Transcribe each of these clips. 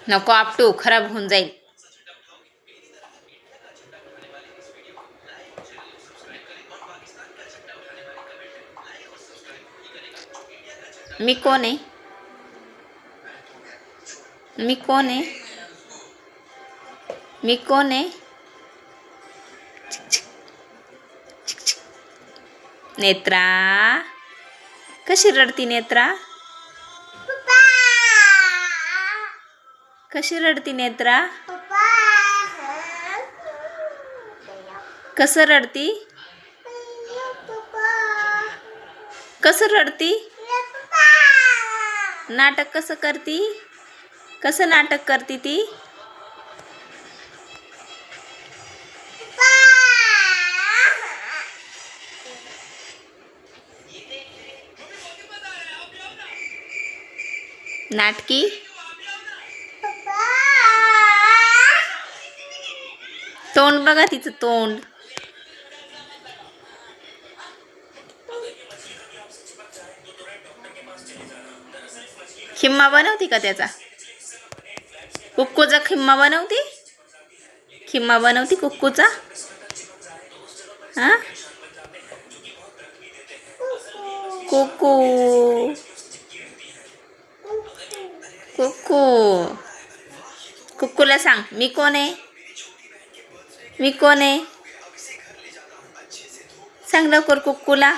नको आपटू, खराब होऊन जाईल. मी कोण आहे? मी कोण आहे? मी कोण आहे? नेत्रा, कशी रडती नेत्रा? कशी रडती नेत्रा? कसं रडती? कसं रडती? नाटक कसं करती? कसं नाटक करती ती? नाटकी. तोंड बघा तिचं तोंड. खिम्मा बनवती का त्याचा? कुक्कूचा खिम्मा बनवती? खिम्मा बनवती कुक्कूचा? हा, कुक्कू कुक्कू. कुक्कूला सांग मी कोण आहे? मी कोण आहे? सांग लवकर कुक्कूला.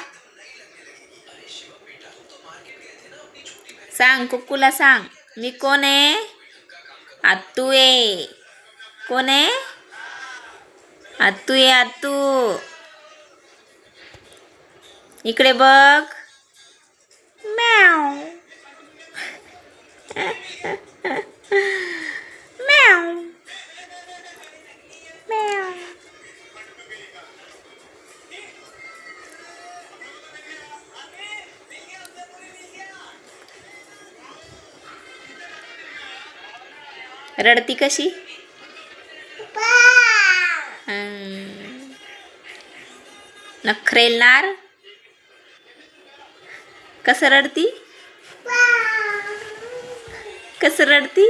सांग कुक्कूला, सांग मी कोण आहे? आत्तू आहे. कोण आहे? आत्तू आहे, आत्तू. इकडे बघ. म्याव. म्याव. म्याव. रडती कशी? नखरेलनार. कसं रडती? कसं रडती?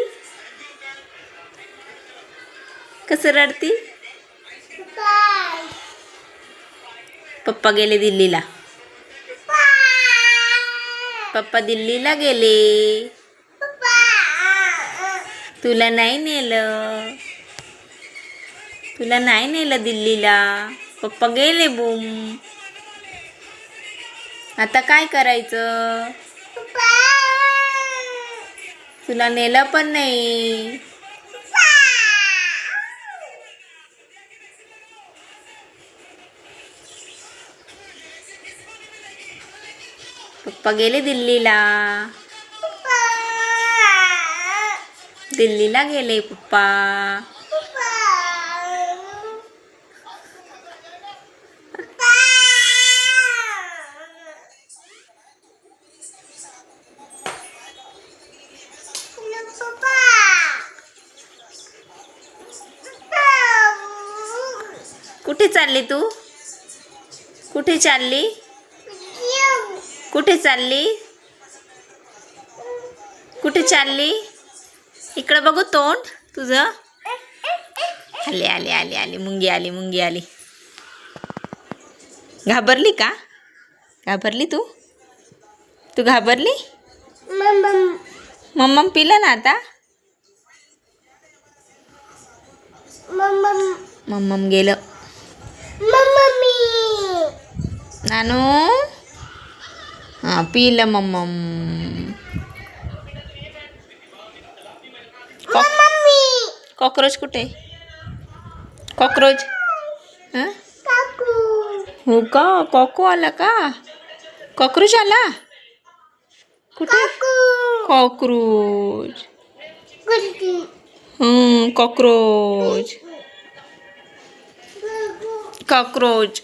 कसं रडती? पप्पा गेले दिल्लीला. पप्पा दिल्लीला गेले. तुला नाही नेलं. तुला नाही नेलं दिल्लीला. पप्पा गेले बूम. आता काय करायचं? तुला नेलं पण नाही. पप्पा गेले दिल्लीला. दिल्लीला गेले पप्पा. कुठे चालली तू? कुठे चालली? कुठे चालली? कुठे चालली? इकडं बघू तोंड तुझं. आली आली आली आली मुंगी आली, मुंगी आली. घाबरली का? घाबरली तू? तू घाबरली? मम्मम पिलं ना आता. मम्मम गेलं. नानू हां पिलं मम्मम. कॉकरोच कुठे? कॉकरोच. हां हो का? कॉको आला का? कॉकरोच आला? कुठे? कॉकरोच. कॉकरोच. कॉकरोच.